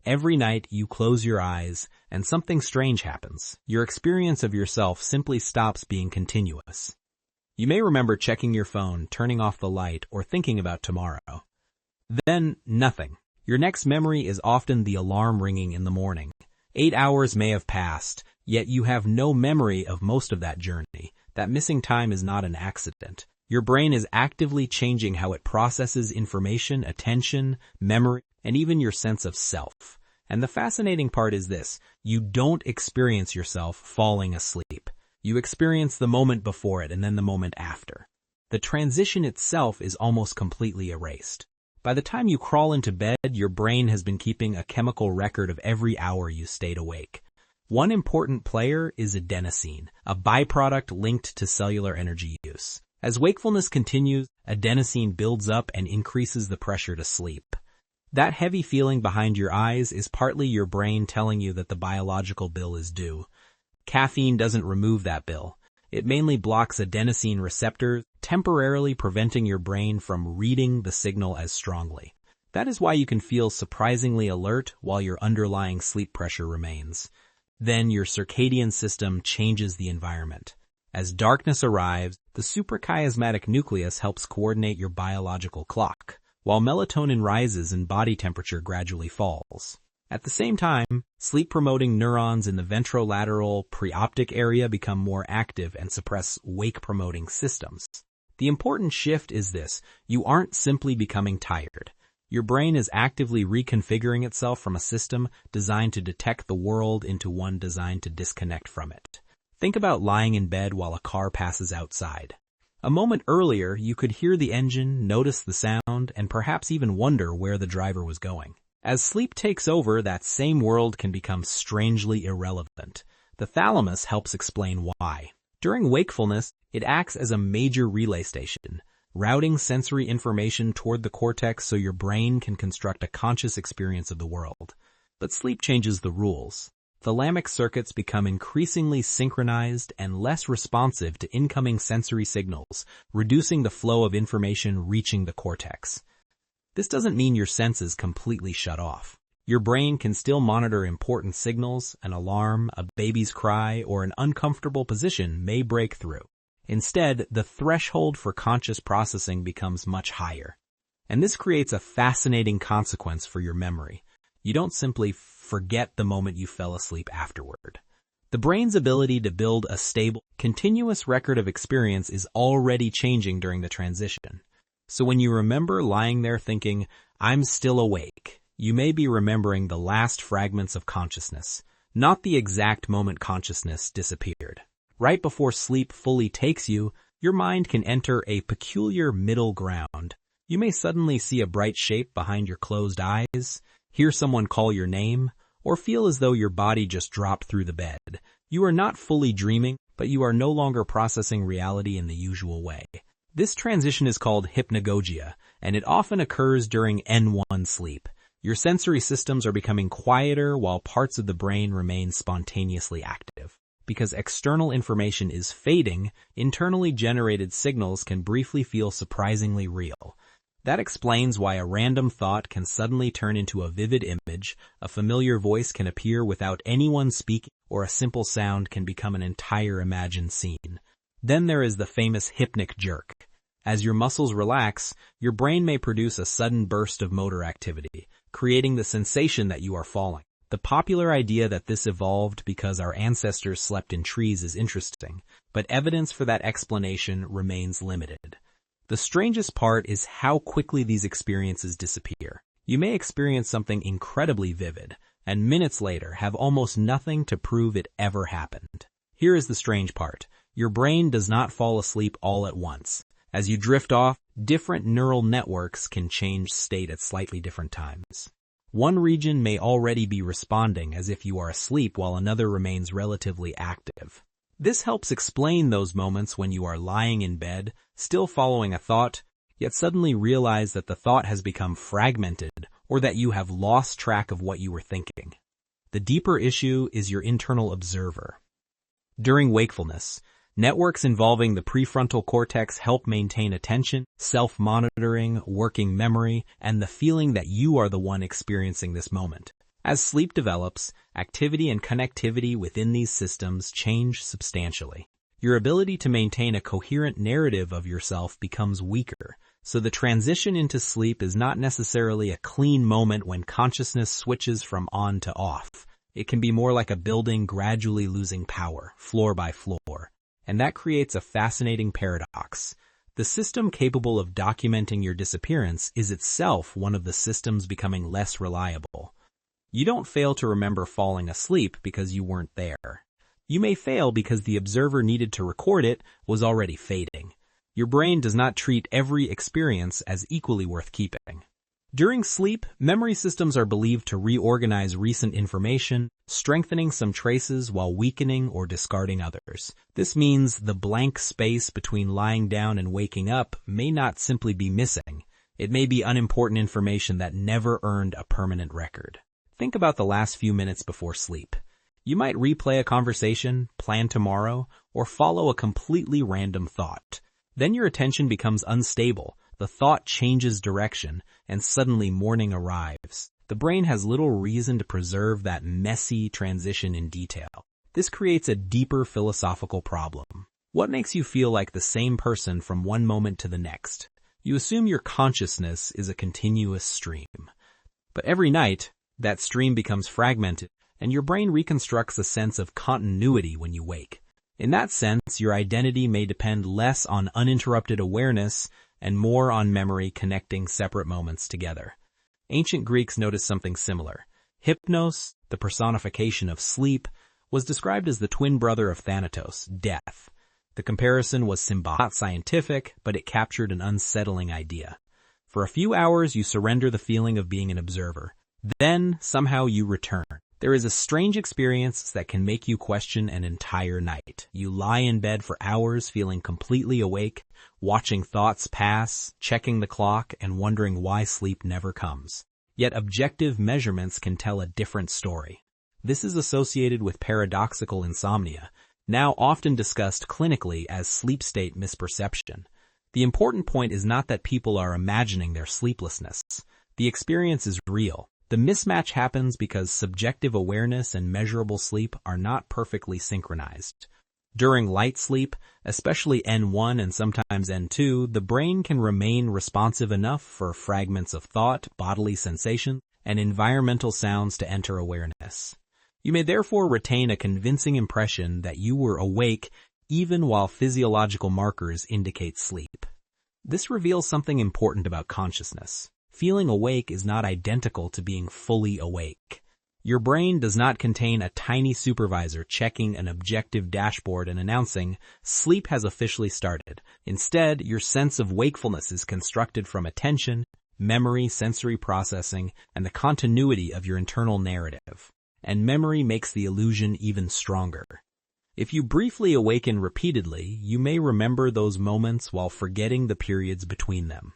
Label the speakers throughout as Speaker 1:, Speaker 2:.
Speaker 1: Every night you close your eyes and something strange happens. Your experience of yourself simply stops being continuous. You may remember checking your phone, turning off the light, or thinking about tomorrow. Then, nothing. Your next memory is often the alarm ringing in the morning. 8 hours may have passed, yet you have no memory of most of that journey. That missing time is not an accident. Your brain is actively changing how it processes information, attention, memory, and even your sense of self. And the fascinating part is this: you don't experience yourself falling asleep. You experience the moment before it and then the moment after. The transition itself is almost completely erased. By the time you crawl into bed, your brain has been keeping a chemical record of every hour you stayed awake. One important player is adenosine, a byproduct linked to cellular energy use. As wakefulness continues, adenosine builds up and increases the pressure to sleep. That heavy feeling behind your eyes is partly your brain telling you that the biological bill is due. Caffeine doesn't remove that bill. It mainly blocks adenosine receptors, temporarily preventing your brain from reading the signal as strongly. That is why you can feel surprisingly alert while your underlying sleep pressure remains. Then your circadian system changes the environment. As darkness arrives, the suprachiasmatic nucleus helps coordinate your biological clock, while melatonin rises and body temperature gradually falls. At the same time, sleep-promoting neurons in the ventrolateral preoptic area become more active and suppress wake-promoting systems. The important shift is this: you aren't simply becoming tired. Your brain is actively reconfiguring itself from a system designed to detect the world into one designed to disconnect from it. Think about lying in bed while a car passes outside. A moment earlier, you could hear the engine, notice the sound, and perhaps even wonder where the driver was going. As sleep takes over, that same world can become strangely irrelevant. The thalamus helps explain why. During wakefulness, it acts as a major relay station, routing sensory information toward the cortex so your brain can construct a conscious experience of the world. But sleep changes the rules. Thalamic circuits become increasingly synchronized and less responsive to incoming sensory signals, reducing the flow of information reaching the cortex. This doesn't mean your senses completely shut off. Your brain can still monitor important signals. An alarm, a baby's cry, or an uncomfortable position may break through. Instead, the threshold for conscious processing becomes much higher. And this creates a fascinating consequence for your memory. You don't simply forget the moment you fell asleep afterward. The brain's ability to build a stable, continuous record of experience is already changing during the transition. So when you remember lying there thinking, "I'm still awake," you may be remembering the last fragments of consciousness, not the exact moment consciousness disappeared. Right before sleep fully takes you, your mind can enter a peculiar middle ground. You may suddenly see a bright shape behind your closed eyes, hear someone call your name, or feel as though your body just dropped through the bed. You are not fully dreaming, but you are no longer processing reality in the usual way. This transition is called hypnagogia, and it often occurs during N1 sleep. Your sensory systems are becoming quieter while parts of the brain remain spontaneously active. Because external information is fading, internally generated signals can briefly feel surprisingly real. That explains why a random thought can suddenly turn into a vivid image, a familiar voice can appear without anyone speaking, or a simple sound can become an entire imagined scene. Then there is the famous Hypnic jerk. As your muscles relax, your brain may produce a sudden burst of motor activity, creating the sensation that you are falling. The popular idea that this evolved because our ancestors slept in trees is interesting, but evidence for that explanation remains limited. The strangest part is how quickly these experiences disappear. You may experience something incredibly vivid, and minutes later have almost nothing to prove it ever happened. Here is the strange part. Your brain does not fall asleep all at once. As you drift off, different neural networks can change state at slightly different times. One region may already be responding as if you are asleep while another remains relatively active. This helps explain those moments when you are lying in bed, still following a thought, yet suddenly realize that the thought has become fragmented or that you have lost track of what you were thinking. The deeper issue is your internal observer. During wakefulness, networks involving the prefrontal cortex help maintain attention, self-monitoring, working memory, and the feeling that you are the one experiencing this moment. As sleep develops, activity and connectivity within these systems change substantially. Your ability to maintain a coherent narrative of yourself becomes weaker, so the transition into sleep is not necessarily a clean moment when consciousness switches from on to off. It can be more like a building gradually losing power, floor by floor, and that creates a fascinating paradox. The system capable of documenting your disappearance is itself one of the systems becoming less reliable. You don't fail to remember falling asleep because you weren't there. You may fail because the observer needed to record it was already fading. Your brain does not treat every experience as equally worth keeping. During sleep, memory systems are believed to reorganize recent information, strengthening some traces while weakening or discarding others. This means the blank space between lying down and waking up may not simply be missing. It may be unimportant information that never earned a permanent record. Think about the last few minutes before sleep. You might replay a conversation, plan tomorrow, or follow a completely random thought. Then your attention becomes unstable, the thought changes direction, and suddenly morning arrives. The brain has little reason to preserve that messy transition in detail. This creates a deeper philosophical problem. What makes you feel like the same person from one moment to the next? You assume your consciousness is a continuous stream. But every night, that stream becomes fragmented, and your brain reconstructs a sense of continuity when you wake. In that sense, your identity may depend less on uninterrupted awareness and more on memory connecting separate moments together. Ancient Greeks noticed something similar. Hypnos, the personification of sleep, was described as the twin brother of Thanatos, death. The comparison was symbolic, not scientific, but it captured an unsettling idea. For a few hours, you surrender the feeling of being an observer. Then, somehow, you return. There is a strange experience that can make you question an entire night. You lie in bed for hours feeling completely awake, watching thoughts pass, checking the clock, and wondering why sleep never comes. Yet objective measurements can tell a different story. This is associated with paradoxical insomnia, now often discussed clinically as sleep state misperception. The important point is not that people are imagining their sleeplessness. The experience is real. The mismatch happens because subjective awareness and measurable sleep are not perfectly synchronized. During light sleep, especially N1 and sometimes N2, the brain can remain responsive enough for fragments of thought, bodily sensation, and environmental sounds to enter awareness. You may therefore retain a convincing impression that you were awake even while physiological markers indicate sleep. This reveals something important about consciousness. Feeling awake is not identical to being fully awake. Your brain does not contain a tiny supervisor checking an objective dashboard and announcing, sleep has officially started. Instead, your sense of wakefulness is constructed from attention, memory, sensory processing, and the continuity of your internal narrative. And memory makes the illusion even stronger. If you briefly awaken repeatedly, you may remember those moments while forgetting the periods between them.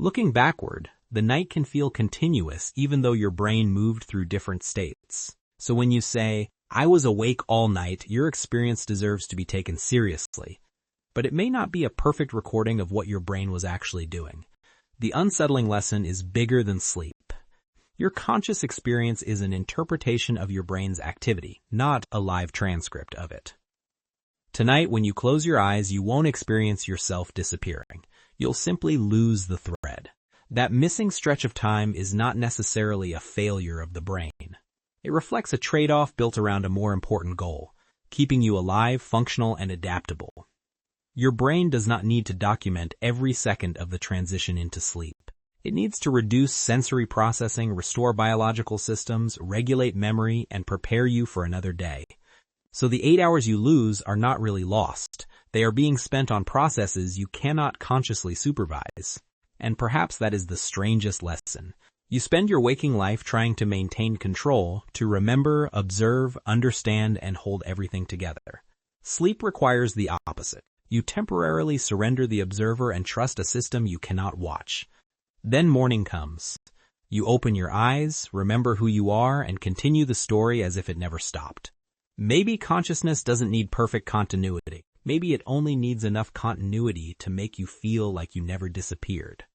Speaker 1: Looking backward, the night can feel continuous even though your brain moved through different states. So when you say, I was awake all night, your experience deserves to be taken seriously. But it may not be a perfect recording of what your brain was actually doing. The unsettling lesson is bigger than sleep. Your conscious experience is an interpretation of your brain's activity, not a live transcript of it. Tonight, when you close your eyes, you won't experience yourself disappearing. You'll simply lose the thread. That missing stretch of time is not necessarily a failure of the brain. It reflects a trade-off built around a more important goal, keeping you alive, functional, and adaptable. Your brain does not need to document every second of the transition into sleep. It needs to reduce sensory processing, restore biological systems, regulate memory, and prepare you for another day. So the 8 hours you lose are not really lost. They are being spent on processes you cannot consciously supervise. And perhaps that is the strangest lesson. You spend your waking life trying to maintain control, to remember, observe, understand, and hold everything together. Sleep requires the opposite. You temporarily surrender the observer and trust a system you cannot watch. Then morning comes. You open your eyes, remember who you are, and continue the story as if it never stopped. Maybe consciousness doesn't need perfect continuity. Maybe it only needs enough continuity to make you feel like you never disappeared.